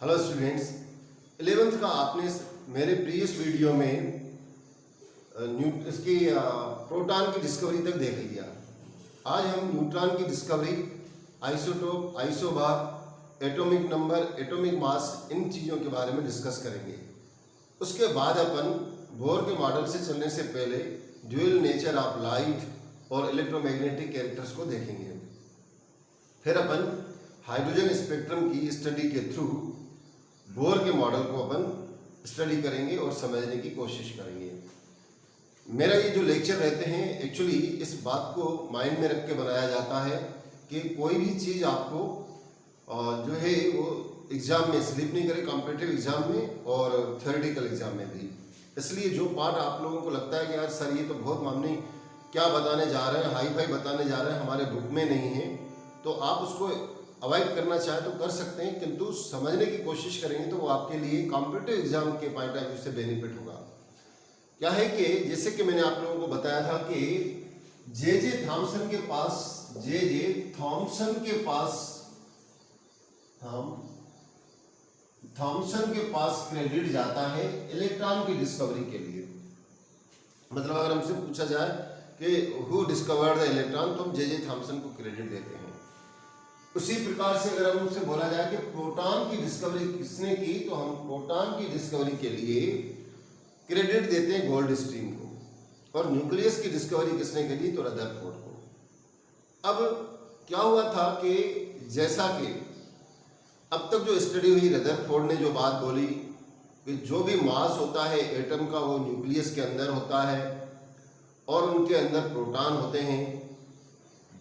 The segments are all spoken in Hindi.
हेलो स्टूडेंट्स, 11th का आपने मेरे प्रीवियस वीडियो में इसकी प्रोटॉन की डिस्कवरी तक देख लिया। आज हम न्यूट्रॉन की discovery, isotope, isobar, atomic number, atomic mass, इन चीज़ों के बारे में डिस्कस करेंगे। उसके बाद अपन बोर के मॉडल से चलने से पहले ड्यूअल नेचर ऑफ लाइट और इलेक्ट्रोमैग्नेटिक कैरेक्टर्स को देखेंगे। फिर अपन हाइड्रोजन स्पेक्ट्रम की स्टडी के थ्रू बोर के मॉडल को अपन स्टडी करेंगे और समझने की कोशिश करेंगे। मेरा ये जो लेक्चर रहते हैं, एक्चुअली इस बात को माइंड में रख के बनाया जाता है कि कोई भी चीज़ आपको जो है वो एग्ज़ाम में स्लिप नहीं करे, कॉम्पिटिटिव एग्ज़ाम में और थ्योरेटिकल एग्ज़ाम में भी। इसलिए जो पार्ट आप लोगों को लगता है कि यार सर ये तो बहुत मामूली क्या बताने जा रहे हैं, हाई फाई बताने जा रहे हैं, हमारे बुक में नहीं है, तो आप उसको अवॉइड करना चाहे तो कर सकते हैं, किंतु समझने की कोशिश करेंगे तो वो आपके लिए कॉम्पिटिटिव एग्जाम के पॉइंट ऑफ व्यू से बेनिफिट होगा। क्या है कि जैसे कि मैंने आप लोगों को बताया था कि जे थॉमसन के पास क्रेडिट जाता है इलेक्ट्रॉन की डिस्कवरी के लिए। मतलब अगर हमसे पूछा जाए कि हु डिस्कवर्ड द इलेक्ट्रॉन, तो हम जे थॉमसन को क्रेडिट देते हैं। उसी प्रकार से अगर हमसे बोला जाए कि प्रोटॉन की डिस्कवरी किसने की, तो हम प्रोटॉन की डिस्कवरी के लिए क्रेडिट देते हैं गोल्ड स्ट्रीम को। और न्यूक्लियस की डिस्कवरी किसने की थी, तो रदरफोर्ड को। अब क्या हुआ था कि जैसा कि अब तक जो स्टडी हुई, रदरफोर्ड ने जो बात बोली कि जो भी मास होता है एटम का वो न्यूक्लियस के अंदर होता है और उनके अंदर प्रोटॉन होते हैं।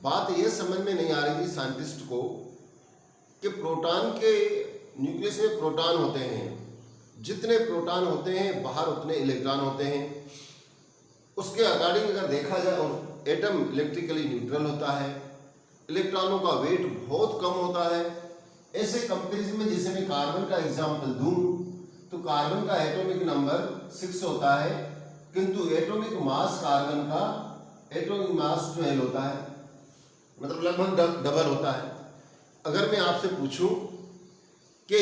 बात ये समझ में नहीं आ रही थी साइंटिस्ट को कि प्रोटॉन के न्यूक्लियस में प्रोटॉन होते हैं, जितने प्रोटॉन होते हैं बाहर उतने इलेक्ट्रॉन होते हैं। उसके अकॉर्डिंग अगर देखा जाए, और एटम इलेक्ट्रिकली न्यूट्रल होता है, इलेक्ट्रॉनों का वेट बहुत कम होता है। ऐसे कंपेरिजन में जैसे मैं कार्बन का एग्जाम्पल दूं तो कार्बन का एटॉमिक नंबर 6 होता है, किंतु एटॉमिक मास कार्बन का एटॉमिक मास 12 होता है, मतलब लगभग डबल होता है। अगर मैं आपसे पूछूं कि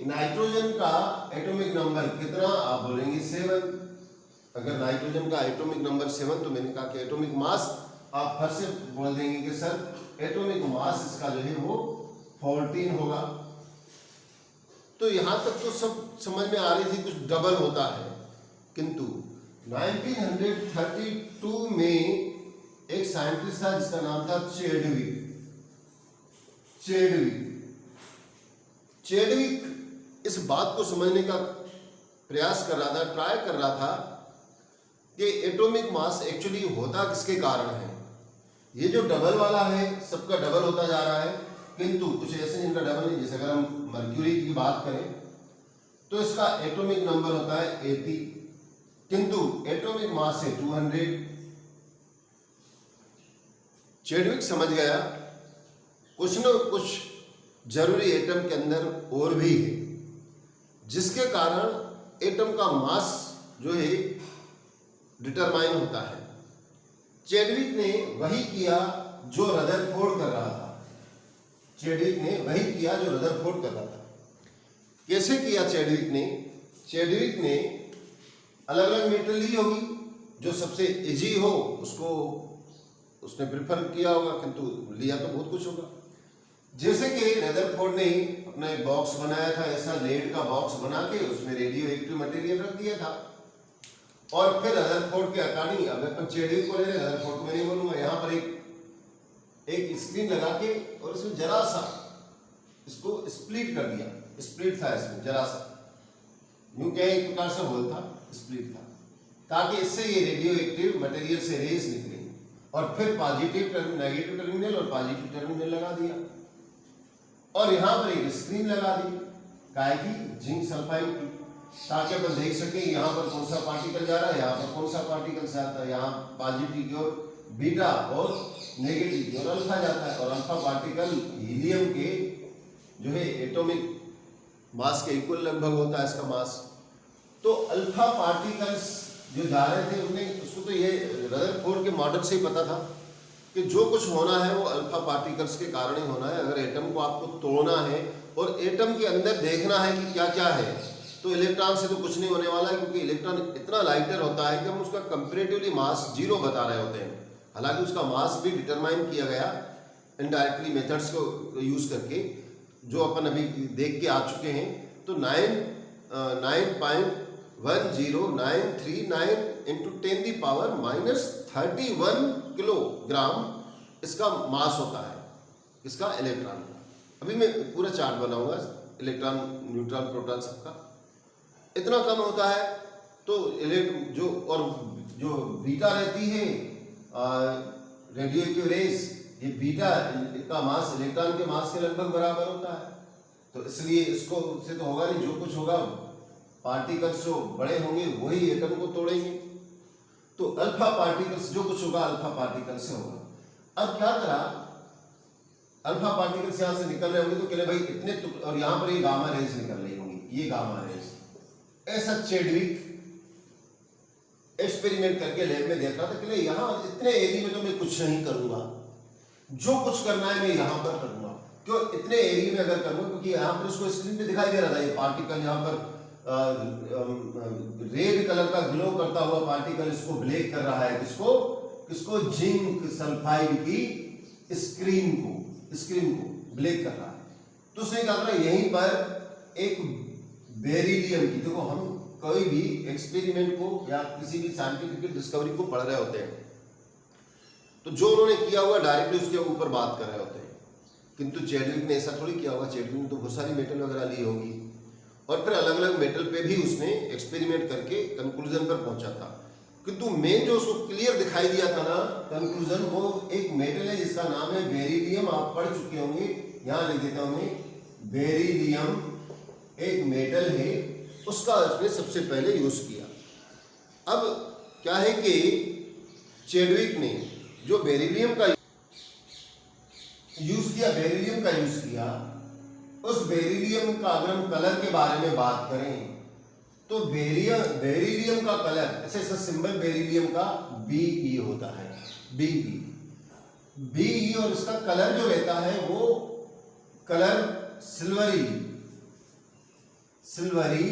नाइट्रोजन का एटॉमिक नंबर कितना, आप बोलेंगे 7। अगर नाइट्रोजन का एटॉमिक नंबर 7, तो मैंने कहा कि एटॉमिक मास, आप फिर से बोल देंगे कि सर एटॉमिक मास इसका जो है वो 14 होगा। तो यहां तक तो सब समझ में आ रही थी, कुछ डबल होता है। किंतु 1932 में एक साइंटिस्ट था जिसका नाम था चेडविक इस बात को समझने का प्रयास कर रहा था, ट्राई कर रहा था कि एटॉमिक मास एक्चुअली होता किसके कारण है। ये जो डबल वाला है सबका डबल होता जा रहा है, किंतु कुछ ऐसे जिनका डबल नहीं। जैसे अगर हम मर्क्यूरी की बात करें तो इसका एटॉमिक नंबर होता है 80, किंतु एटॉमिक मास है 200। चेडविक समझ गया कुछ न कुछ जरूरी एटम के अंदर और भी है, जिसके कारण एटम का मास जो है डिटरमाइन होता है। चेडविक ने वही किया जो रदरफोर्ड कर रहा था। कैसे किया चेडविक ने अलग अलग मेटल ली होगी, जो सबसे इजी हो उसको उसने प्रेफर किया होगा, किंतु लिया तो बहुत कुछ होगा। जैसे कि रदरफोर्ड ने अपना एक बॉक्स बनाया था, ऐसा लेड का बॉक्स बना के उसमें रेडियो एक्टिव मटेरियल रख दिया था। और फिर रदरफोर्ड के अकॉर्डिंग, अब अपन चेडविक को ले रहे, रदरफोर्ड को मैं नहीं बोलूंगा, यहाँ पर एक स्क्रीन लगा के और इसमें जरा सा इसको स्प्लिट कर दिया। स्प्लिट था इसमें जरा सा, यूं क्या एक प्रकार से होल था, स्प्लिट था, ताकि इससे ये रेडियो एक्टिव मटेरियल से रेज निकले। और फिर नेगेटिव टर्मिनल और पॉजिटिव टर्मिनल लगा दिया, और यहाँ पर एक स्क्रीन लगा दी काय की, जिंक सल्फाइड की, ताकि अपन देख सके यहाँ पर कौन सा पार्टिकल जा रहा है, यहाँ पर कौन सा पार्टिकल से आता है। यहाँ पॉजिटिव की ओर बीटा और नेगेटिव की ओर अल्फा जाता है, और अल्फा पार्टिकल हीलियम के जो है एटॉमिक मास के इक्वल लगभग होता है इसका मास। तो अल्फा पार्टिकल्स जो जा रहे थे उन्हें, उसको तो ये रदरफोर्ड के मॉडल से ही पता था कि जो कुछ होना है वो अल्फा पार्टिकल्स के कारण ही होना है। अगर एटम को आपको तोड़ना है और एटम के अंदर देखना है कि क्या क्या है। तो इलेक्ट्रॉन से तो कुछ नहीं होने वाला है, क्योंकि इलेक्ट्रॉन इतना लाइटर होता है कि हम उसका कंपेरेटिवली मास 0 बता रहे होते हैं। हालांकि उसका मास भी डिटरमाइन किया गया इनडायरेक्टली मेथड्स को यूज करके, जो अपन अभी देख के आ चुके हैं। तो 9.1093 इंटू 10⁻31 किलोग्राम इसका मास होता है, इसका इलेक्ट्रॉन का। अभी मैं पूरा चार्ट बनाऊंगा इलेक्ट्रॉन, न्यूट्रॉन, प्रोटॉन सबका। इतना कम होता है तो जो बीटा रहती है रेडियो एक्टिव रेस, ये बीटा का मास इलेक्ट्रॉन के मास के लगभग बराबर होता है। तो इसलिए इसको से तो होगा नहीं, जो कुछ होगा पार्टिकल्स जो बड़े होंगे वही एटम को तोड़ेंगे। तो अल्फा पार्टिकल्स जो कुछ होगा अल्फा पार्टिकल से होगा। अब क्या करा, अल्फा पार्टिकल्स यहां से निकल रहे होंगे तो कहले भाई इतने, और यहां पर ये गामा रेज निकल रही होंगी, ये गामा रेज। ऐसा चैडविक एक्सपेरिमेंट करके लैब में देख रहा था कि यहां इतने एरिया में तो मैं कुछ नहीं करूंगा, जो कुछ करना है मैं यहां पर करूंगा। क्यों इतने एरिया में अगर करूंगा, क्योंकि यहां पर उसको स्क्रीन पे दिखाई दे रहा था ये पार्टिकल, यहां पर रेड कलर का ग्लो करता हुआ पार्टिकल इसको ब्लैक कर रहा है। किसको जिंक सल्फाइड की स्क्रीन को ब्लैक कर रहा है। तो उसने क्या करा, यहीं पर एक बेरिलियम की, देखो हम कोई भी एक्सपेरिमेंट को या किसी भी साइंटिफिक डिस्कवरी को पढ़ रहे होते हैं तो जो उन्होंने किया हुआ डायरेक्टली उसके ऊपर बात कर रहे होते हैं। किंतु चैडविक ने ऐसा थोड़ी किया होगा। चैडविक ने तो बहुत सारी मेटल वगैरह ली होगी और फिर अलग अलग मेटल पे भी उसने एक्सपेरिमेंट करके कंक्लूजन पर पहुंचा था। किंतु मेन जो उसको क्लियर दिखाई दिया था ना कंक्लूजन, वो एक मेटल है जिसका नाम है बेरिलियम। आप पढ़ चुके होंगे, यहां लिख देता हूं मैं, बेरिलियम एक मेटल है, उसका उसने सबसे पहले यूज किया। अब क्या है कि चैडविक ने जो बेरिलियम का यूज किया, उस बेरिलियम का अगर हम कलर के बारे में बात करें तो बेरिलियम का कलर, ऐसे सिंबल बेरिलियम का Be होता है, Be, और इसका कलर जो रहता है वो कलर सिल्वरी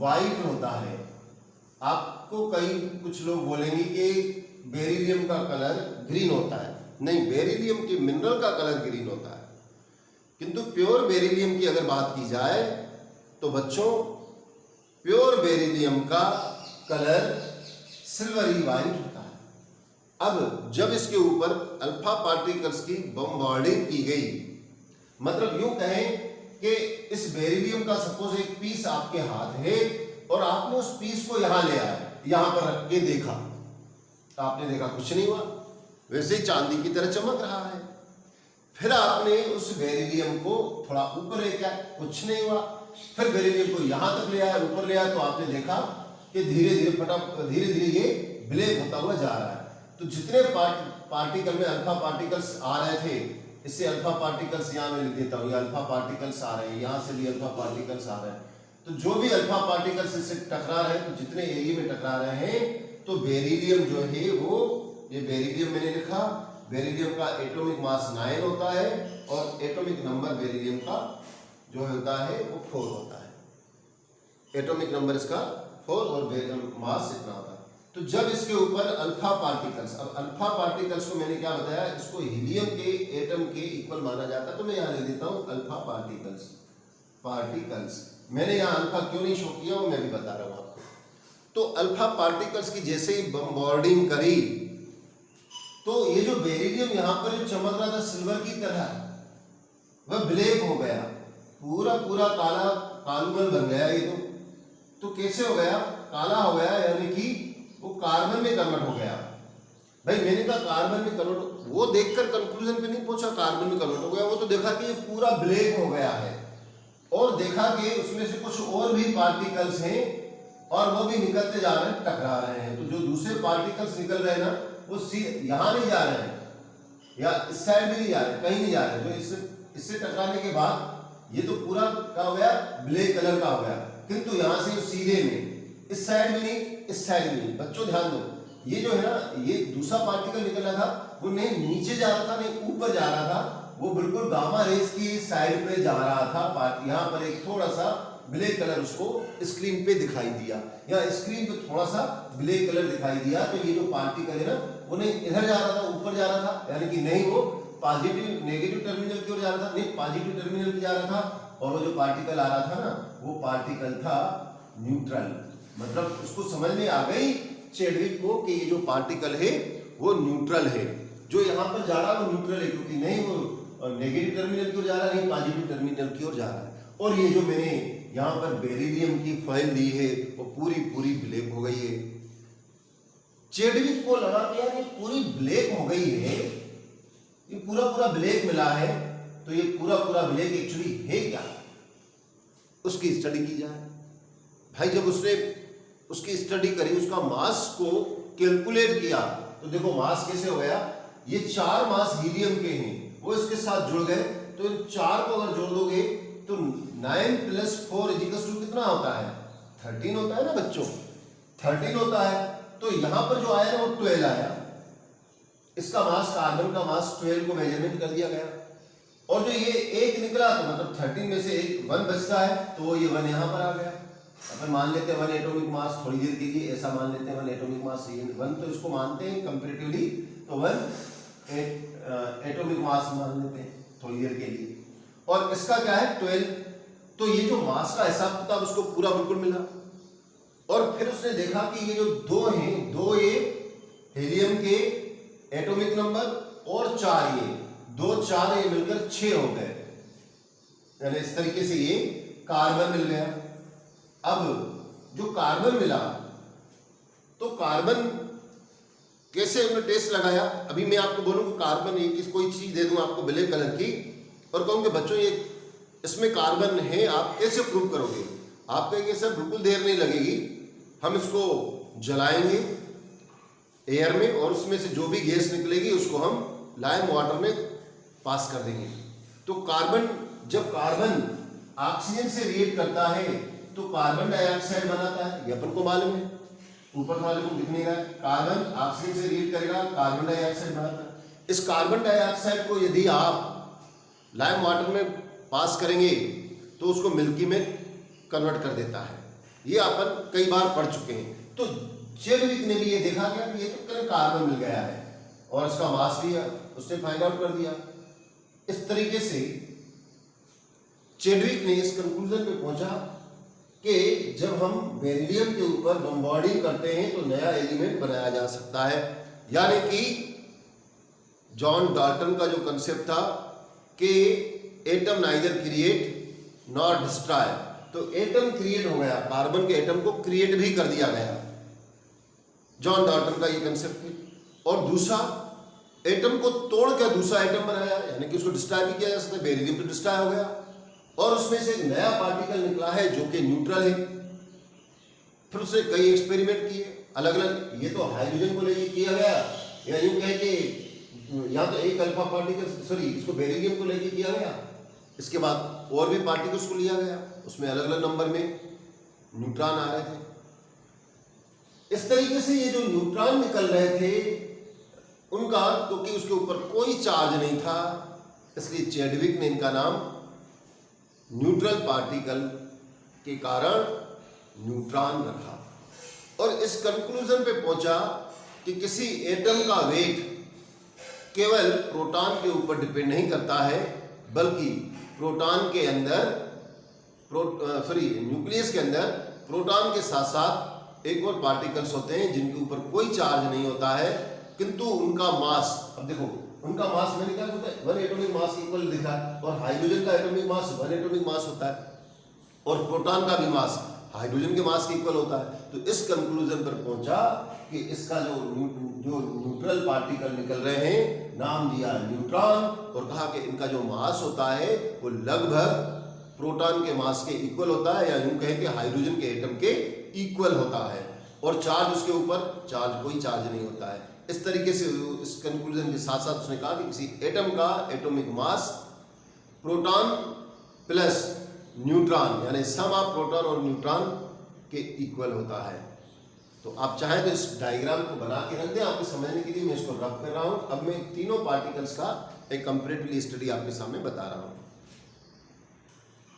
वाइट होता है। आपको कुछ लोग बोलेंगे कि बेरिलियम का कलर ग्रीन होता है। नहीं, बेरिलियम के मिनरल का कलर ग्रीन होता है। किंतु प्योर बेरिलियम की अगर बात की जाए तो बच्चों प्योर बेरिलियम का कलर सिल्वरी वाइट होता है। अब जब इसके ऊपर अल्फा पार्टिकल्स की बमबार्डिंग की गई, मतलब यूं कहें कि इस बेरिलियम का सपोज एक पीस आपके हाथ है और आपने उस पीस को यहां ले आए, यहां पर रख के देखा, तो आपने देखा कुछ नहीं हुआ, वैसे ही चांदी की तरह चमक रहा है। फिर आपने उस बेरिलियम को थोड़ा ऊपर लेके आए, कुछ नहीं हुआ। फिर बेरिलियम को यहां तक ले आया, ऊपर ले आया, तो आपने देखा कि धीरे धीरे ये ब्लैक होता हुआ जा रहा है। तो जितने पार्टिकल में अल्फा पार्टिकल्स आ रहे थे, इससे अल्फा पार्टिकल्स यहां मैं लिख देता हूं, ये अल्फा पार्टिकल्स आ रहे हैं, यहां से भी अल्फा पार्टिकल्स आ रहे हैं। तो जो भी अल्फा पार्टिकल्स इससे टकरा रहे हैं, तो जितने एरिया में टकरा रहे हैं, तो बेरिलियम जो है वो, ये बेरिलियम मैंने लिखा, बेरिलियम का एटॉमिक मास 9 होता है और एटॉमिक नंबर बेरिलियम का जो होता है वो 4 होता है। एटॉमिक नंबर इसका 4 और मास इतना होता है। तो जब इसके ऊपर अल्फा पार्टिकल्स, अब अल्फा पार्टिकल्स को मैंने क्या बताया, इसको हीलियम के एटम के इक्वल माना जाता है। तो मैं यहां लिख देता हूं अल्फा पार्टिकल्स। मैंने यहां अल्फा क्यों नहीं शो किया वो मैं भी बता रहा हूं आपको। तो अल्फा पार्टिकल्स की जैसे ही बमबार्डिंग करी, तो ये जो बेरिलियम यहां पर जो चमक रहा था सिल्वर की तरह, वह ब्लैक हो गया, पूरा काला कालूमल बन गया ये। तो कैसे हो गया, काला हो गया, यानी कि वो कार्बन में कन्वर्ट हो गया। भाई मैंने कहा कार्बन में कन्वर्ट, वो देखकर कंक्लूजन पे नहीं पहुंचा कार्बन में कन्वर्ट हो गया, वो तो देखा कि ये पूरा ब्लैक हो गया है, और देखा कि उसमें से कुछ और भी पार्टिकल्स हैं और वो भी निकलते जा रहे हैं, टकरा रहे हैं। तो जो दूसरे पार्टिकल्स निकल रहे हैं ना, वो यहां नहीं जा रहे हैं या इस साइड भी नहीं जा रहे, कहीं नहीं जा रहे। जो इससे टकराने के बाद ये तो पूरा क्या हो गया, ब्लैक कलर का हो गया। किंतु यहां से सीधे में इस साइड में नहीं, इस साइड में नहीं। बच्चों ध्यान दो, ये जो है ना, ये दूसरा पार्टिकल निकल रहा था, वो नहीं नीचे जा रहा था नहीं ऊपर जा रहा था, वो बिल्कुल गामा रेस की साइड पे जा रहा था। यहाँ पर एक थोड़ा सा ब्लैक कलर उसको स्क्रीन पे दिखाई दिया, या स्क्रीन पे थोड़ा सा ब्लैक कलर दिखाई दिया, तो ये जो पार्टिकल है ना वो नहीं इधर जा रहा था, ऊपर जा रहा था, यानी कि नहीं वो पॉजिटिव नेगेटिव टर्मिनल की ओर जा रहा था, नहीं पॉजिटिव टर्मिनल पे जा रहा था। और वो जो पार्टिकल आ रहा था ना वो पार्टिकल था न्यूट्रल। मतलब उसको समझ में आ गई चैडविक को कि ये जो पार्टिकल है वो न्यूट्रल है, जो यहाँ पर जा रहा है वो न्यूट्रल है, क्योंकि नहीं वो नेगेटिव टर्मिनल की ओर जा रहा है, नहीं पॉजिटिव टर्मिनल की ओर जा रहा है। और ये जो मैंने यहाँ पर बेरिलियम की फॉइल दी है वो पूरी पूरी ब्लैक हो गई है। चैडविक को लगा कि यार ये पूरी ब्लैक हो गई है, ये पूरा पूरा ब्लैक मिला है, तो ये पूरा पूरा ब्लैक एक्चुअली है क्या, उसकी स्टडी की जाए। भाई जब उसने उसकी स्टडी करी, उसका मास को कैलकुलेट किया, तो देखो मास कैसे हो गया, ये 4 मास हीलियम के हैं, वो इसके साथ जुड़ गए, तो इन 4 को अगर जोड़ दोगे तो 9 + 4 = कितना होता है, 13 होता है ना बच्चों, 13 होता है। तो यहां पर जो आया ना वो 12 आया, इसका मास, कार्बन का मास 12 को मेजरमेंट कर दिया गया। और जो ये 1 निकला तो मतलब 13 में से 1 बचता है, तो ये 1 यहां पर आ गया। अपन मान लेते हैं 1 एटॉमिक मास, थोड़ी देर के लिए ऐसा मान लेते हैं 1 एटॉमिक मास, 1 तो इसको मानते हैं कंपैरेटिवली, तो 1 एटॉमिक मास मान लेते हैं थोड़ी देर के लिए। और इसका क्या है 12, तो ये जो मास का हिसाब किताब उसको पूरा बिल्कुल मिला। और फिर उसने देखा कि ये जो 2 हैं, 2 ये हीलियम के एटॉमिक नंबर और 4 ये 2 4 ये मिलकर 6 हो गए, यानी इस तरीके से ये कार्बन मिल गया। अब जो कार्बन मिला, तो कार्बन कैसे हमने टेस्ट लगाया, अभी मैं आपको बोलूं कि कार्बन एक कोई चीज दे दूं आपको ब्लैक कलर की और कहूं कि बच्चों ये इसमें कार्बन है, आप कैसे प्रूव करोगे। आप कहेंगे सर बिल्कुल देर नहीं लगेगी, हम इसको जलाएंगे एयर में और उसमें से जो भी गैस निकलेगी उसको हम लाइम वाटर में पास कर देंगे। तो कार्बन, जब कार्बन ऑक्सीजन से रिएक्ट करता है तो कार्बन डाइऑक्साइड बनाता है, ये अपन को मालूम है, ऊपर वाले को दिख नहीं रहा है। कार्बन ऑक्सीजन से रिएक्ट करेगा, कार्बन डाइऑक्साइड बनाता है। इस कार्बन डाइऑक्साइड को यदि आप लाइम वाटर में पास करेंगे तो उसको मिल्की में कन्वर्ट कर देता है, ये अपन कई बार पढ़ चुके हैं। तो चैडविक ने भी ये देखा गया कि ये तो कार्बन मिल गया है और इसका मास भी है, उसने फाइंड आउट कर दिया। इस तरीके से चैडविक ने इस कंक्लूजन पे पहुंचा कि जब हम बेरिलियम के ऊपर बम्बार्डिंग करते हैं तो नया एलिमेंट बनाया जा सकता है। यानी कि जॉन डाल्टन का जो कंसेप्ट था कि atom neither create nor destroy, तो एटम क्रिएट हो गया, कार्बन के एटम को क्रिएट भी कर दिया गया, जॉन डाल्टन का ये कंसेप्ट है। और दूसरा, एटम को तोड़ कर दूसरा एटम बनाया, यानी कि उसको डिस्ट्रॉय भी किया जा सकता है, बेरिलियम तो डिस्ट्रॉय हो गया और उसमें से एक नया पार्टिकल निकला है जो कि न्यूट्रल है। फिर उसने कई एक्सपेरिमेंट किए अलग अलग, ये तो हाइड्रोजन को लेके किया गया, या यूं कहे कि या तो एक अल्फा पार्टिकल, सॉरी इसको बेरिलियम को लेके किया गया, इसके बाद और भी पार्टिकल्स को लिया गया, उसमें अलग अलग नंबर में न्यूट्रॉन आ रहे थे। इस तरीके से ये जो न्यूट्रॉन निकल रहे थे उनका, क्योंकि उसके ऊपर कोई चार्ज नहीं था, इसलिए चैडविक ने इनका नाम न्यूट्रल पार्टिकल के कारण न्यूट्रॉन रखा। और इस कंक्लूजन पे पहुंचा कि किसी एटम का वेट केवल प्रोटॉन के ऊपर डिपेंड नहीं करता है, बल्कि प्रोटॉन के अंदर न्यूक्लियस के अंदर प्रोटॉन के साथ साथ एक और पार्टिकल्स होते हैं जिनके ऊपर कोई चार्ज नहीं होता है, किंतु उनका मास, अब देखो उनका मास मैंने क्या होता है 1 एटॉमिक मास इक्वल लिखा है, और हाइड्रोजन का एटॉमिक मास 1 एटॉमिक मास होता है, और प्रोटॉन का भी मास हाइड्रोजन के मास के इक्वल होता है। तो इस कंक्लूजन पर पहुंचा कि इसका जो न्यूट्रल पार्टिकल निकल रहे हैं, नाम दिया न्यूट्रॉन, और कहा कि इनका जो मास होता है वो लगभग प्रोटॉन के मास के इक्वल होता है, या यूं कहें कि हाइड्रोजन के एटम के इक्वल होता है, और चार्ज उसके ऊपर कोई चार्ज नहीं होता है। इस तरीके से इस कंक्लूजन के साथ साथ उसने कहा कि किसी एटम का atomic mass proton plus neutron, यानी सम ऑफ प्रोटॉन और न्यूट्रॉन के इक्वल होता है। तो आप चाहें तो इस डायग्राम को बना के रख दें, आपको समझने के लिए मैं इसको रफ कर रहा हूं। अब मैं तीनों पार्टिकल्स का एक कंपैरेटिव स्टडी आपके सामने बता रहा हूँ।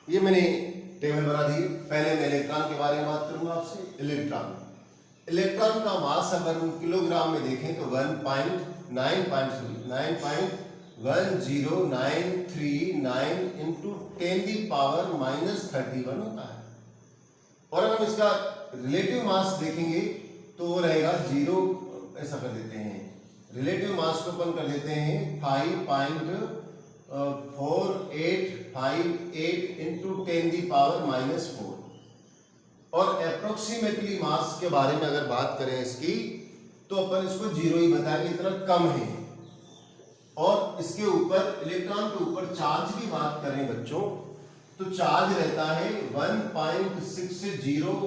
ये मैंने टेबल बना दी। पहले मैं इलेक्ट्रॉन के बारे में बात करूंगा आपसे। इलेक्ट्रॉन का मास अगर हम किलोग्राम में देखें तो 9.1039 इंटू 10⁻³ होता है। और अगर हम इसका रिलेटिव मास देखेंगे तो वो रहेगा 0, ऐसा कर देते हैं, रिलेटिव मास को अपन कर देते हैं 5.4858 इंटू 10⁻⁻⁴। और अप्रोक्सीमेटली मास के बारे में अगर बात करें इसकी तो अपन इसको 0 ही बताएंगे, इतना कम है। और इसके ऊपर इलेक्ट्रॉन के ऊपर चार्ज की बात करें बच्चों तो चार्ज रहता है 1.60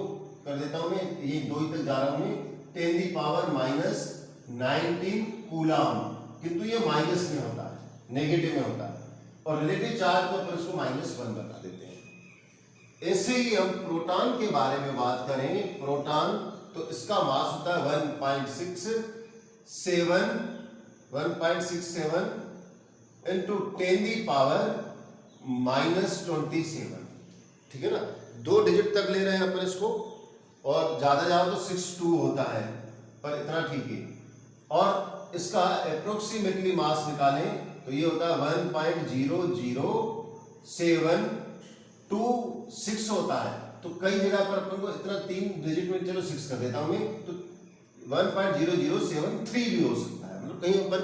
कर देता हूं मैं, ये 2 ही तक जा रहा हूं मैं, 10⁻⁻19 कूलम, किंतु ये माइनस में होता है, नेगेटिव में होता है। और रिलेटिव चार्ज तो अपन इसको -1 बता देते हैं। ऐसे ही हम प्रोटॉन के बारे में बात करें, प्रोटॉन तो इसका मास होता है 1.67 इंटू 10⁻⁻27, ठीक है ना। 2 डिजिट तक ले रहे हैं अपन इसको, और ज्यादा जाओ तो 62 होता है, पर इतना ठीक है। और इसका अप्रोक्सीमेटली मास निकालें तो ये होता है 1.00726 होता है। तो कई जगह पर अपन को इतना 3 डिजिट में, चलो 6 कर देता हूं मैं, तो 1.0073 भी हो सकता है। मतलब कहीं अपन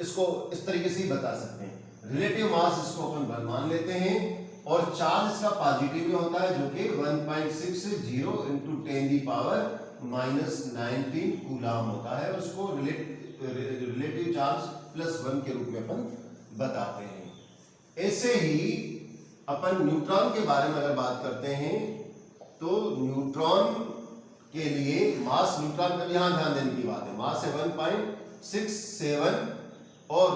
इसको इस तरीके से ही बता सकते हैं। रिलेटिव मास इसको अपन 1 मान लेते हैं, और चार्ज इसका पॉजिटिव में होता है जो कि 1.60 इंटू 10⁻⁻19 कूलम होता है। उसको रिलेटिव चार्ज +1 के रूप में अपन बताते हैं। ऐसे ही अपन न्यूट्रॉन के बारे में अगर बात करते हैं तो न्यूट्रॉन के लिए मास, न्यूट्रॉन का यहां ध्यान देने की बात है, मास है 1.67, और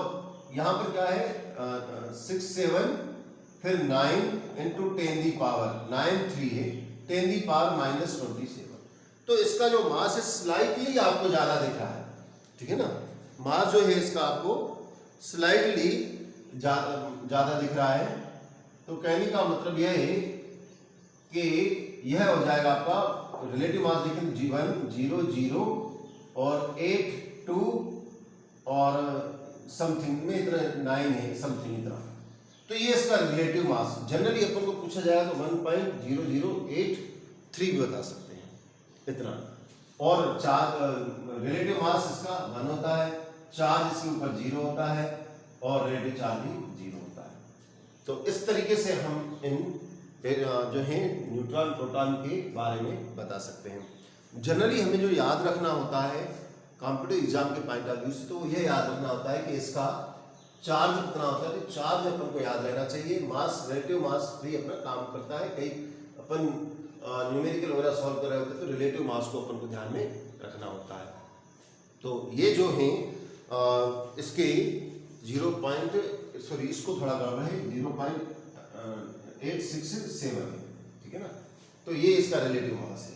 यहां पर क्या है 67, फिर 9 इंटू 10⁻93 है, 10⁻⁻27। तो इसका जो मास है स्लाइटली आपको ज्यादा दिख रहा है, ठीक है ना। मास जो है इसका आपको स्लाइटली ज्यादा दिख रहा है। तो कहने का मतलब यह है कि यह हो जाएगा आपका रिलेटिव मास, देखें 1.00 और 82 और समथिंग में इतना 9 है, समथिंग इतना। तो ये इसका रिलेटिव मास जनरली अपन को पूछा जाएगा तो 1.0083 भी बता सकते हैं, इतना। और चार्ज रिलेटिव मास इसका 1 होता है, चार्ज इसके ऊपर 0 होता है, और रिलेटिव चार्ज भी 0 होता है। तो इस तरीके से हम इन जो है न्यूट्रॉन प्रोटॉन के बारे में बता सकते हैं। जनरली हमें जो याद रखना होता है कॉम्पिटिटिव एग्जाम के पॉइंट ऑफ व्यू से, तो यह याद रखना होता है कि इसका चार्ज कितना होता है। तो चार्ज अपन को याद रहना चाहिए। मास, रिलेटिव मास भी अपना काम करता है। कई अपन न्यूमेरिकल वगैरह सॉल्व कर रहे होते हैं तो रिलेटिव मास को अपन को ध्यान में रखना होता है। तो ये जो है इसके इसको थोड़ा गड़बड़ है, 0.867 है, ठीक है ना। तो ये इसका रिलेटिव मास है।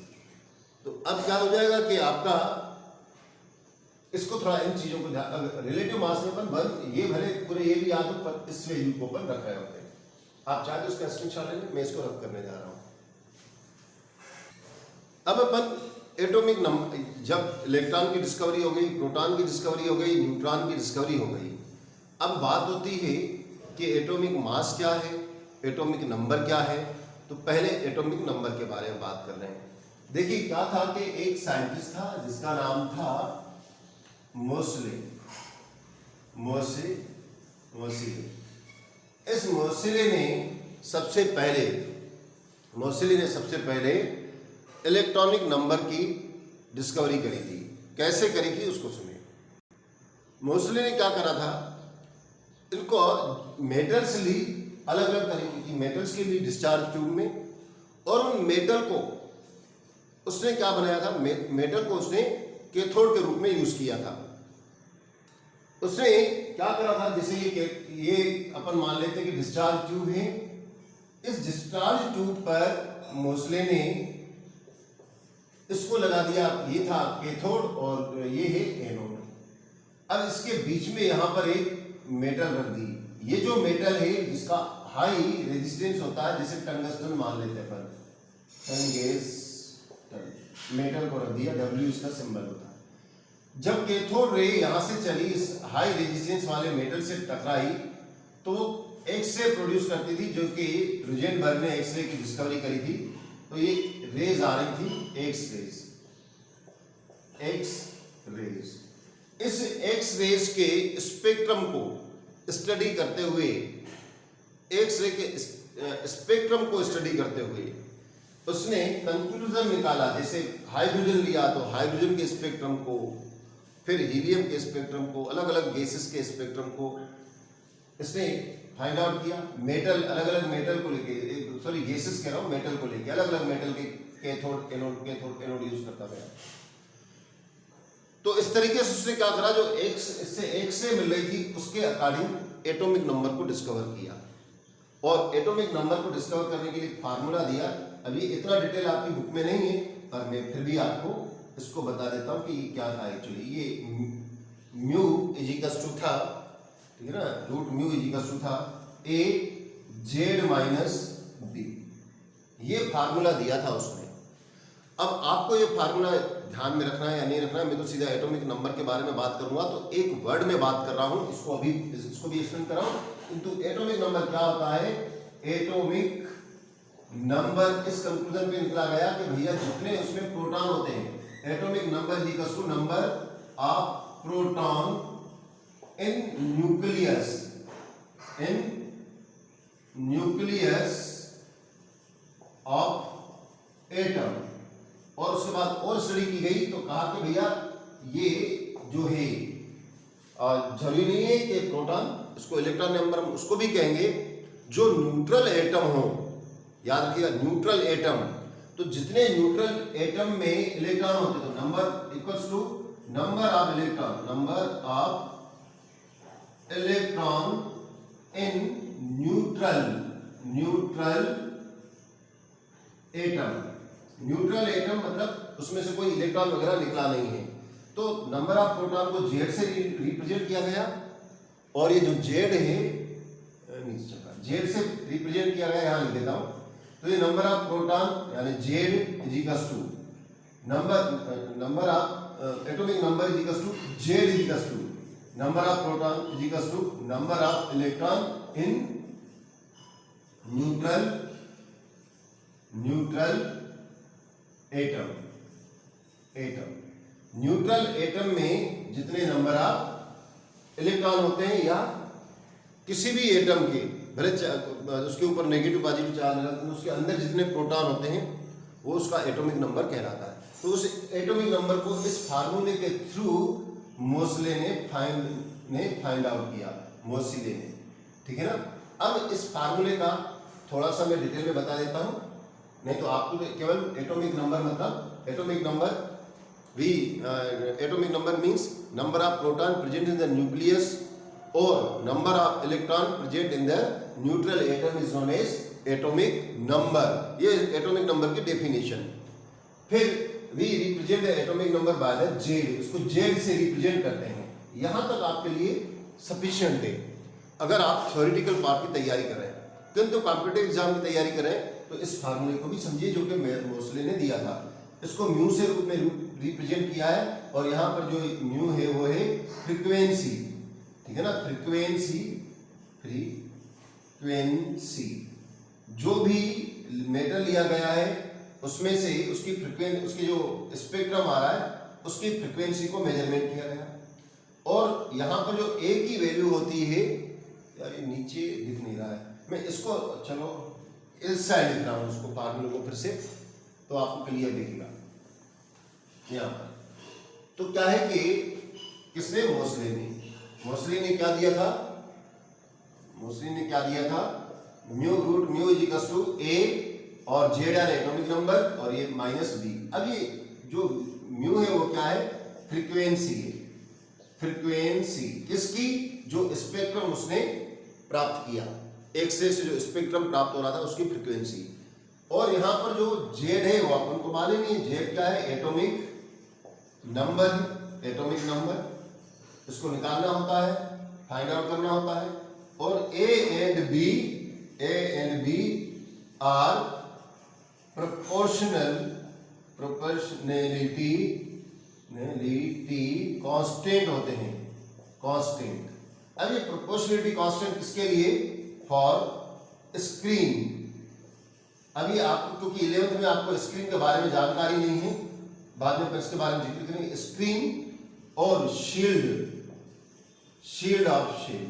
तो अब क्या हो जाएगा कि आपका इसको थोड़ा इन चीजों को रिलेटिव मास में अपन 1, ये भले पूरे ये भी याद हो, पर इस वैल्यू को अपन रख रहे होते हैं। आप चाहे तो उसका स्क्रीनशॉट ले लें, मैं इसको रब करने जा रहा हूं। अब अपन एटॉमिक नंबर, जब इलेक्ट्रॉन की डिस्कवरी हो गई, प्रोटॉन की डिस्कवरी हो गई, न्यूट्रॉन की डिस्कवरी हो गई, अब बात होती है कि एटॉमिक मास क्या है, एटॉमिक नंबर क्या है। तो पहले एटॉमिक नंबर के बारे में बात कर रहे हैं। देखिए क्या था कि एक साइंटिस्ट था जिसका नाम था मोसले। इस मोसले ने सबसे पहले इलेक्ट्रॉनिक नंबर की डिस्कवरी करी थी। कैसे करी थी उसको सुनिए। मोसले ने क्या करा था, इनको मेटल्स ली, अलग अलग तरीके की मेटल्स के लिए डिस्चार्ज ट्यूब में, और उन मेटल को उसने क्या बनाया था, मेटल को उसने कैथोड के रूप में यूज किया था। उसने क्या करा था, जैसे ये अपन मान लेते हैं कि डिस्चार्ज ट्यूब है। इस डिस्चार्ज ट्यूब पर मोसले ने इसको लगा दिया, ये था कैथोड और ये है एनोड। अब इसके बीच में यहां पर एक मेटल रख दी। ये जो मेटल है जिसका हाई रेजिस्टेंस होता है, जैसे टंगस्टन मान लेते हैं अपन, टंगस्टन मेटल को रख दिया, W इसका सिंबल होता है। जब कैथोड रे यहां से चली इस हाई रेजिस्टेंस वाले मेटल से टकराई तो एक्स-रे प्रोड्यूस करती थी, जो कि रोजेनबर्ग ने एक्स-रे की डिस्कवरी करी थी। तो ये रेज आ रही थी, एक्स रेज। इस एक्स रेज के स्पेक्ट्रम को स्टडी करते हुए, एक्स-रे के स्पेक्ट्रम को स्टडी करते हुए उसने कंक्लूजन निकाला। जैसे हाइड्रोजन लिया तो हाइड्रोजन के स्पेक्ट्रम को, फिर हीलियम के स्पेक्ट्रम को, अलग अलग गैसेस के स्पेक्ट्रम को इसने फाइंड आउट किया। मेटल, अलग अलग मेटल को लेके, सॉरी गैसेस कह रहा हूँ, मेटल को लेके अलग अलग मेटल के कैथोड एनोड यूज करता गया। तो इस तरीके से उसने क्या करा, जो एक्स से मिल रही थी उसके अकॉर्डिंग एटॉमिक नंबर को डिस्कवर किया। और एटॉमिक नंबर को डिस्कवर करने के लिए फार्मूला दिया। अभी इतना डिटेल आपकी बुक में नहीं है, पर मैं फिर भी आपको इसको बता देता हूँ कि ये क्या था एक्चुअली। ये म्यू इजिकल्स टू था, ठीक है ना, रूट म्यू इजिकल्स टू था ए जेड माइनस बी। ये फार्मूला दिया था उसने। अब आपको ये फार्मूला ध्यान में रखना है या नहीं रखना है, मैं तो सीधा एटॉमिक नंबर के बारे में बात करूंगा। तो एक वर्ड में बात कर रहा हूं, इसको भी एक्सप्लेन कर रहा हूं। किंतु एटॉमिक नंबर क्या होता है? एटॉमिक नंबर इस कंक्लूजन पे निकला गया कि भैया जितने उसमें प्रोटॉन होते हैं, atomic number equals to number of proton in nucleus of atom. और उसके बाद और स्टडी की गई तो कहा कि भैया ये जो है जरूरी नहीं है कि प्रोटॉन, इसको इलेक्ट्रॉन नंबर उसको भी कहेंगे जो न्यूट्रल एटम हो। याद रखिएगा, न्यूट्रल एटम। तो जितने न्यूट्रल एटम में इलेक्ट्रॉन होते तो number equals to number of electron in neutral atom. Neutral atom मतलब उसमें से कोई इलेक्ट्रॉन वगैरह निकला नहीं है। तो नंबर ऑफ प्रोटॉन को जेड से रिप्रेजेंट किया गया। और ये जो जेड है, जेड से रिप्रेजेंट किया गया, यहां लिख देता हूं। तो ये नंबर ऑफ प्रोटॉन यानी Z is equals to number of atomic number is equals to Z is equals to number of proton is equals to number of electron in neutral atom. Neutral atom में जितने नंबर ऑफ इलेक्ट्रॉन होते हैं या किसी भी एटम के, भले उसके ऊपर नेगेटिव पॉजिटिव चार्ज रहता है, उसके अंदर जितने प्रोटॉन होते हैं वो उसका एटॉमिक नंबर कहलाता है। तो उस एटॉमिक नंबर को इस फार्मूले के थ्रू मोसले ने फाइंड आउट किया, मोसले ने, ठीक है ना। अब इस फार्मूले का थोड़ा सा मैं डिटेल में बता देता हूं, नहीं तो आपको केवल एटॉमिक नंबर मतलब atomic number means number of proton present in the nucleus और number of electron present in the neutral atom is known as atomic number. ये एटॉमिक नंबर की डेफिनेशन। फिर we represent the atomic number by the Z, इसको जेड से रिप्रेजेंट करते हैं। यहां तक आपके लिए सफिशिएंट है अगर आप थ्योरेटिकल पार्ट की तैयारी कर रहे हैं। किंतु कॉम्पिटिटिव एग्जाम की तैयारी कर रहे हैं तो इस फार्मूले को भी समझिए जो कि मोसले ने दिया था। इसको म्यू से रूप में रिप्रेजेंट किया है और यहाँ पर जो म्यू है वो है फ्रीक्वेंसी, ठीक है ना, फ्रीक्वेंसी। जो भी मेटल लिया गया है उसमें से उसकी फ्रीक्वेंसी, उसकी जो स्पेक्ट्रम आ रहा है उसकी फ्रीक्वेंसी को मेजरमेंट किया गया। और यहाँ पर जो ए की वैल्यू होती है, यार ये नीचे दिख नहीं रहा है, मैं इसको चलो इस साइड लिख रहा हूं उसको फार्मूले को फिर से, तो आपको क्लियर दिखेगा यहाँ पर। तो क्या है कि किसने, मोसले ने क्या दिया था? मोसले ने क्या दिया था? म्यू इज इक्वल्स टू ए और जेड यानी एटॉमिक नंबर और ये माइनस बी। अब ये जो म्यू है वो क्या है? फ्रीक्वेंसी है। फ्रीक्वेंसी किसकी? जो स्पेक्ट्रम उसने प्राप्त किया, एक्स-रे से जो स्पेक्ट्रम प्राप्त हो रहा था उसकी फ्रीक्वेंसी। और यहाँ पर जो जेड है वो अपन को मालूम नहीं है, जेड क्या है? Atomic number. इसको निकालना होता है, फाइंड आउट करना होता है। और A and B are proportionality constant होते हैं, कांस्टेंट। अब ये प्रोपोर्शनैलिटी कांस्टेंट किसके लिए? For screen. अभी आपको क्योंकि 11th में आपको स्क्रीन के बारे में जानकारी नहीं है, बाद में इसके बारे में जिक्र करेंगे। स्क्रीन और शील्ड ऑफ शेल,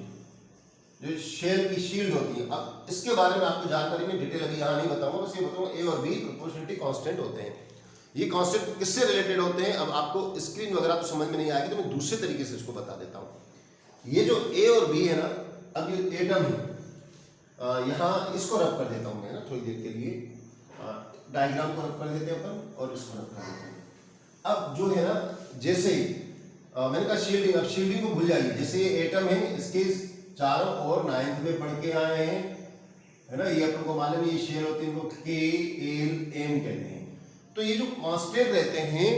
जो शेल की शील्ड होती है। अब इसके बारे में आपको जानकारी में डिटेल अभी यहाँ नहीं बताऊंगा, बस ये बताऊंगा ए और बी प्रोपोर्शनैलिटी कांस्टेंट होते हैं। ये कांस्टेंट किससे रिलेटेड होते हैं? अब आपको स्क्रीन वगैरह तो समझ में नहीं आएगी, तो मैं दूसरे तरीके से इसको बता देता हूँ। ये जो ए और बी है ना, अब ये एटम है, यहाँ इसको रब कर देता हूँ मैं ना थोड़ी देर के लिए, डायग्राम को रब कर देते हैं अपन और इसको रब कर देते हैं। अब जो है ना, जैसे मैंने कहा शील्डिंग, अब शील्डिंग को भूल जाइए। जैसे ये एटम है, इसके चारों ओर 9th में पढ़ के आए हैं, है ना, ये अपन को मालूम है। ये शेल होते हैं, इनको के एल एम कहते हैं। तो ये जो कांस्टेंट रहते हैं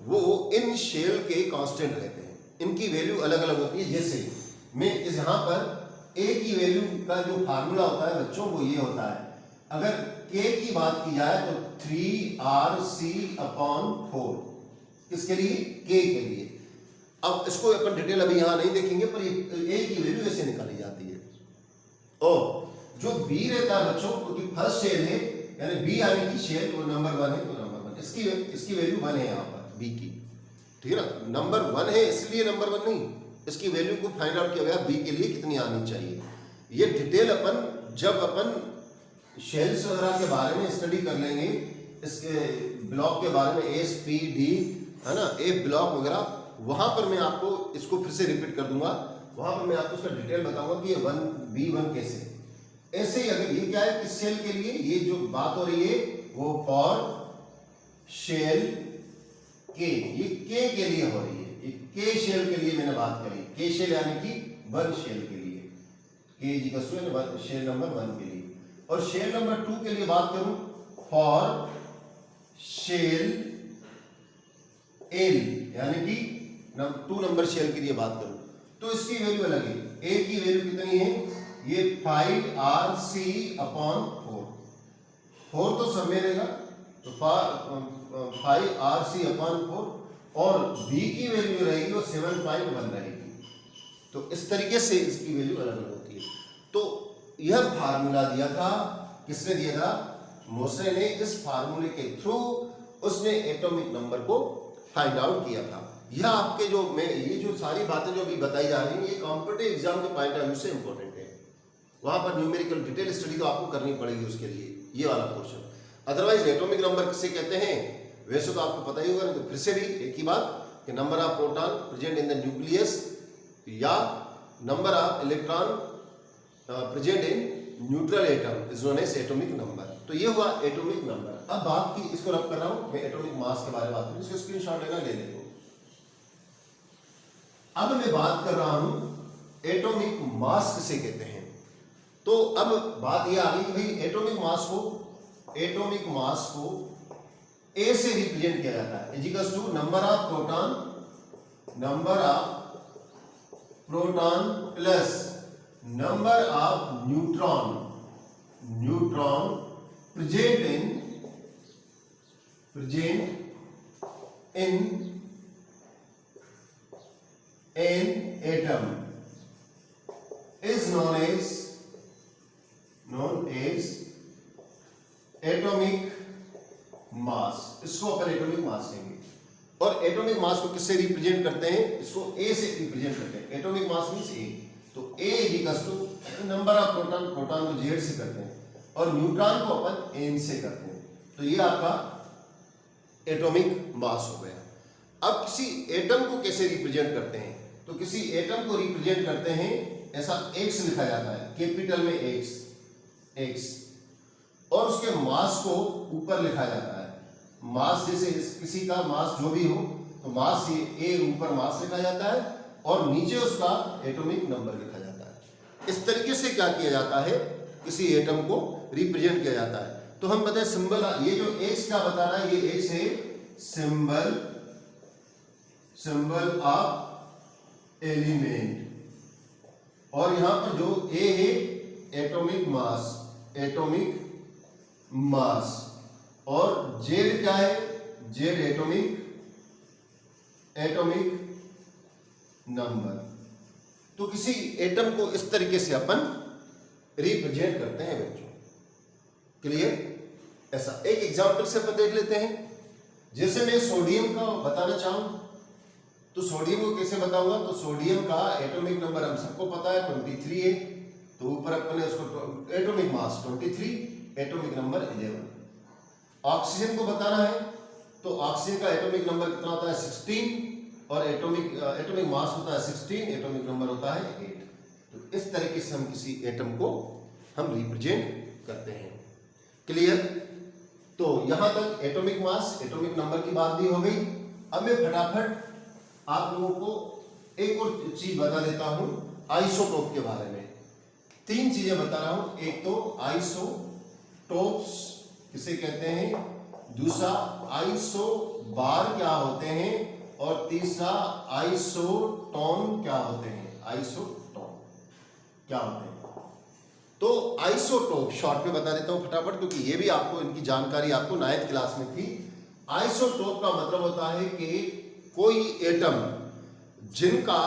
वो इन शेल के कांस्टेंट रहते हैं, इनकी वैल्यू अलग अलग होती है। जैसे मैं इस यहाँ पर ए की वैल्यू का जो फार्मूला होता है बच्चों, वो ये होता है, अगर के की बात की जाए तो 3RC/4, किसके लिए? के के लिए। अब इसको अपन डिटेल अभी यहाँ नहीं देखेंगे, पर ये ए की वैल्यू ऐसे निकाली जाती है। और जो बी रहता है बच्चों, क्योंकि फर्स्ट शेल है, यानी बी आने की शेल तो नंबर 1 है, तो नंबर 1 इसकी वैल्यू 1 है यहाँ पर बी की, ठीक है ना। नंबर 1 है इसलिए नंबर 1 नहीं, इसकी वैल्यू को फाइंड आउट किया गया बी के लिए कितनी आनी चाहिए। ये डिटेल अपन जब अपन शेल्स वगैरह के बारे में स्टडी कर लेंगे, इसके ब्लॉक के बारे में एस पी डी, है ना, ए ब्लॉक वगैरह, वहां पर मैं आपको इसको फिर से रिपीट कर दूंगा। वहां पर मैं आपको इसका डिटेल बताऊंगा कि ये 1B1 कैसे। ऐसे ही अगर ये क्या है, किस शेल के लिए ये जो बात हो रही है वो फॉर शेल के, ये के लिए हो रही है। ये के शेल के लिए मैंने बात करी, के शेल यानी कि 1 शेल के लिए, के जी का शेल नंबर 1 के लिए। और शेल नंबर 2 के लिए बात करूं, फॉर शेल एल, यानी कि 2 नंबर शेल के लिए बात करूं तो इसकी वैल्यू अलग है। ए की वैल्यू कितनी है? ये 5RC/4, 4 तो सब में रहेगा, तो 5RC/4, और बी की वैल्यू रहेगी वो 7.1 रहेगी। तो इस तरीके से इसकी वैल्यू अलग अलग होती है। तो यह फार्मूला दिया था, किसने दिया था? मोसे ने। इस फार्मूले के थ्रू उसने एटॉमिक नंबर को फाइंड आउट किया था। यह आपके जो मैं ये जो सारी बातें जो अभी बताई जा रही हैं, ये कॉम्पिटिटिव एग्जाम के पॉइंट ऑफ व्यू से इंपॉर्टेंट है। वहां पर न्यूमेरिकल डिटेल स्टडी तो आपको करनी पड़ेगी उसके लिए, ये वाला पोर्शन। अदरवाइज एटॉमिक नंबर किसे कहते हैं वैसे तो आपको पता ही होगा, नहीं तो फिर से भी एक ही बात कि number of proton present in the nucleus या number of electron present in neutral atom is known as atomic number. तो ये हुआ एटॉमिक नंबर। अब बात की, इसको रब कर रहा हूं मैं, एटॉमिक मास के बारे में बात करूं, इसको स्क्रीनशॉट लेना ले लेंगे। अब मैं बात कर रहा हूं एटॉमिक मास किसे कहते हैं। तो अब बात यह आ गई कि भाई एटॉमिक मास को ए से रिप्रेजेंट किया जाता है, equals to number of proton plus number of neutron present in an atom is known as atomic mass। इसको अपन एटॉमिक मास कहेंगे। और एटॉमिक मास को किससे रिप्रेजेंट करते हैं? इसको ए से रिप्रेजेंट करते हैं। एटॉमिक मास मींस ए, तो A equals to number of proton को जेड से करते हैं और न्यूट्रॉन को अपन एन से करते हैं। तो ये आपका एटॉमिक मास हो गया। अब किसी एटम को कैसे रिप्रेजेंट करते हैं? तो किसी एटम को रिप्रेजेंट करते हैं, ऐसा एक्स लिखा जाता है, कैपिटल में एक्स, और उसके मास को ऊपर लिखा जाता है। मास जैसे किसी का मास जो भी हो, तो मास ये ए ऊपर मास लिखा जाता है और नीचे उसका एटॉमिक नंबर लिखा जाता है। इस तरीके से क्या किया जाता है, किसी एटम को रिप्रेजेंट किया जाता है। तो हम बताएं सिंबल, ये जो एक्स का बता रहा है, ये एक्स है सिंबल ऑफ एलिमेंट, और यहां पर जो ए है एटॉमिक मास, और जेड क्या है, जेड एटॉमिक नंबर। तो किसी एटम को इस तरीके से अपन रिप्रेजेंट करते हैं बच्चों। क्लियर? ऐसा एक एग्जांपल से अपन देख लेते हैं। जैसे मैं सोडियम का बताना चाहूं तो सोडियम को कैसे बताऊंगा, तो सोडियम का एटॉमिक नंबर हम सबको पता है 23 है, तो ऊपर अपन ने उसको atomic mass 23, atomic number 11। Oxygen को बताना है तो ऑक्सीजन का एटॉमिक नंबर कितना होता है 16, और एटॉमिक मास होता है 16, एटॉमिक नंबर होता है 8। तो इस तरीके से हम किसी एटम को हम रिप्रेजेंट करते हैं। क्लियर? तो यहां तक एटॉमिक मास, एटॉमिक नंबर की बात भी हो गई। अब मैं फटाफट आप लोगों को एक और चीज बता देता हूं आइसोटोप के बारे में। 3 चीजें बता रहा हूं। एक तो आइसोटोप्स किसे कहते हैं, दूसरा आइसोबार क्या होते हैं, और तीसरा आइसोटोन क्या होते हैं। आइसोटोन क्या होते हैं? तो आइसोटोप शॉर्ट में बता देता हूं फटाफट, क्योंकि ये भी आपको इनकी जानकारी आपको 9th क्लास में थी। आइसोटोप का मतलब होता है कि कोई एटम जिनका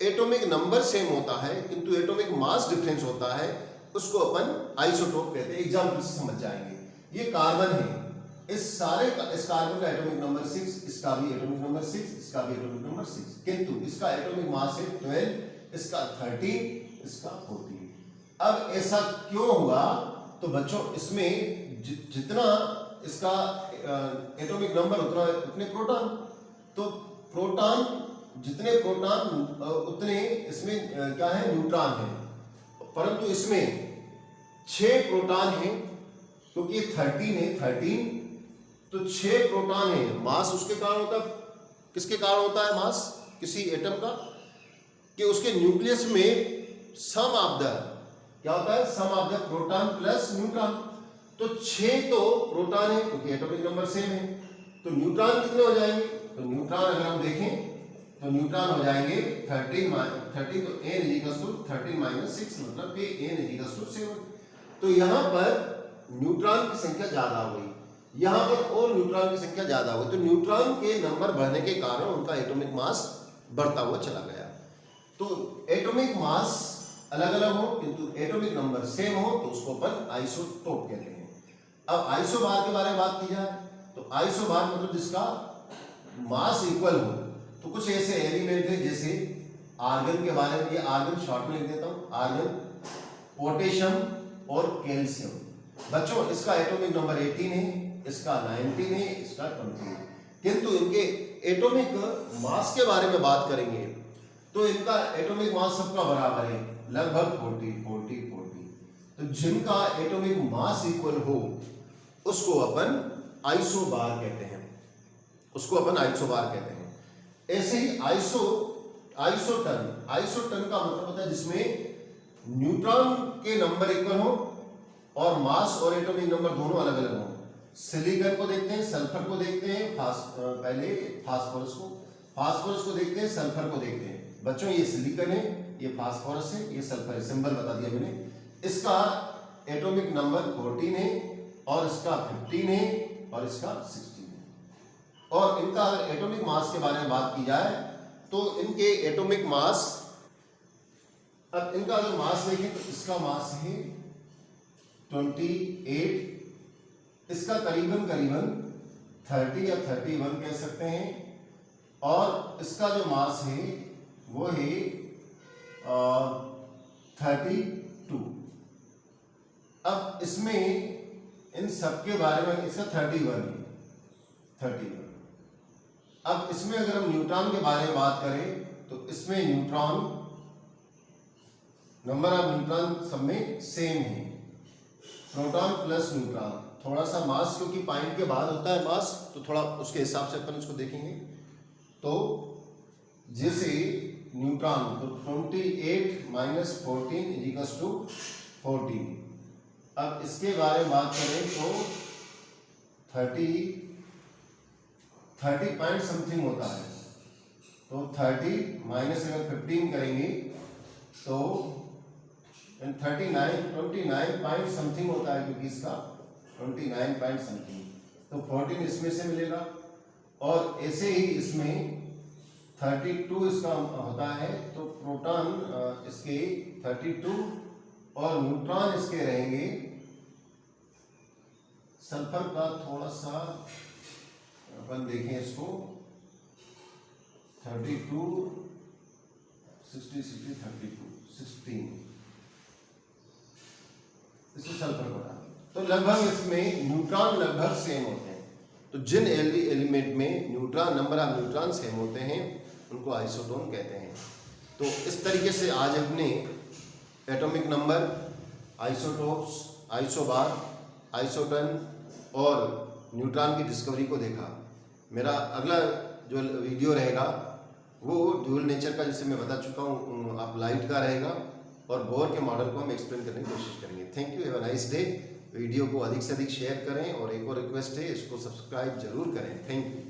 एटॉमिक नंबर सेम होता है किंतु एटॉमिक मास डिफरेंस होता है, उसको अपन आइसोटोप कहते हैं। एग्जांपल से समझ जाएंगे। ये कार्बन है, इस कार्बन का एटॉमिक नंबर 6, इसका भी एटॉमिक नंबर 6, इसका भी एटॉमिक नंबर 6, किंतु इसका एटॉमिक मास है 12, इसका 13, इसका 14। अब ऐसा क्यों हुआ? तो बच्चों इसमें जितना इसका एटॉमिक नंबर उतने प्रोटॉन, तो प्रोटॉन जितने प्रोटॉन उतने इसमें क्या है, न्यूट्रॉन है। परंतु इसमें 6 प्रोटॉन हैं, क्योंकि 13 है, 13 तो 6 प्रोटॉन है। मास उसके कारण होता है, किसके कारण होता है मास किसी एटम का, कि उसके न्यूक्लियस में सम ऑफ द क्या होता है, sum of the proton plus neutron. तो 6 तो प्रोटॉन है क्योंकि एटॉमिक नंबर सेम है, तो न्यूट्रॉन कितने हो जाएंगे, तो न्यूट्रॉन अगर हम देखें तो न्यूट्रॉन हो जाएंगे 13 तो n = 13 - 6 मतलब कि n = 7। तो यहां पर न्यूट्रॉन की संख्या ज्यादा हो गई, यहां पर और न्यूट्रॉन की संख्या ज्यादा हो गई, तो न्यूट्रॉन के नंबर बढ़ने के कारण उनका एटॉमिक मास बढ़ता हुआ चला गया। तो एटॉमिक मास अलग अलग हो किंतु एटॉमिक नंबर सेम हो तो उसको अपन आइसोटोप कहते हैं। अब आइसोबार के बारे में बात की जाए तो आइसोबार मतलब जिसका मास इक्वल हो। तो कुछ ऐसे एलिमेंट है जैसे आर्गन के बारे में, ये आर्गन शॉर्ट में लिख देता हूं, आर्गन, पोटेशियम और कैल्शियम। बच्चों इसका एटॉमिक नंबर 18 है, इसका 19 है, इसका 20 है, किंतु इनके एटॉमिक मास के बारे में बात करेंगे तो इनका एटॉमिक मास सबका बराबर है, लगभग 40। तो जिनका एटॉमिक मास इक्वल हो उसको अपन आइसोबार कहते हैं, उसको अपन आइसोबार कहते हैं। ऐसे ही आइसोटन का मतलब होता है जिसमें न्यूट्रॉन के नंबर इक्वल हो और मास और एटॉमिक नंबर दोनों अलग अलग हो। सिलिकॉन को देखते हैं, सल्फर को देखते हैं, पहले फास्फोरस को देखते हैं, सल्फर को देखते हैं। बच्चों ये सिलिकॉन है, ये फास्फोरस है, ये सल्फर है, सिंबल बता दिया मैंने। इसका एटॉमिक नंबर 14 है और इसका 15 है और इसका 16 है। और इनका अगर एटॉमिक मास के बारे में बात की जाए तो इनके एटॉमिक मास, अब इनका अगर मास देखें तो इसका मास है 28, इसका करीबन 30 या 31 कह सकते हैं, और इसका जो मास है वो है 32। अब इसमें इन सब के बारे में इसका 31। अब इसमें अगर हम न्यूट्रॉन के बारे में बात करें तो इसमें न्यूट्रॉन, नंबर ऑफ न्यूट्रॉन सब में सेम है, प्रोटॉन प्लस न्यूट्रॉन। थोड़ा सा मास क्योंकि पॉइंट के बाद होता है मास, तो थोड़ा उसके हिसाब से अपन उसको देखेंगे। तो जैसे न्यूट्रॉन तो 28 - 14 = 14। अब इसके बारे में बात करें तो 30 पॉइंट समथिंग होता है, तो 30 - अगर 15 करेंगे तो 29 पॉइंट समथिंग होता है, क्योंकि इसका 29 पॉइंट समथिंग, तो 14 इसमें से मिलेगा। और ऐसे ही इसमें 32 इसका होता है, तो प्रोटॉन इसके 32 और न्यूट्रॉन इसके रहेंगे। सल्फर का थोड़ा सा अपन देखें इसको, 32 60 60 32 16, इससे सल्फर बड़ा, तो लगभग इसमें न्यूट्रॉन लगभग सेम होते हैं। तो जिन एलिमेंट में neutron number of neutron same होते हैं उनको आइसोटोन कहते हैं। तो इस तरीके से आज हमने एटॉमिक नंबर, आइसोटोप्स, आइसोबार, आइसोटन और न्यूट्रॉन की डिस्कवरी को देखा। मेरा अगला जो वीडियो रहेगा वो ड्यूल नेचर का, जिसे मैं बता चुका हूँ, आप लाइट का रहेगा, और बोर के मॉडल को हम एक्सप्लेन करने की कोशिश करेंगे। Thank you, have a nice day. Video को अधिक से अधिक शेयर करें, और एक और रिक्वेस्ट है, इसको सब्सक्राइब जरूर करें। Thank you.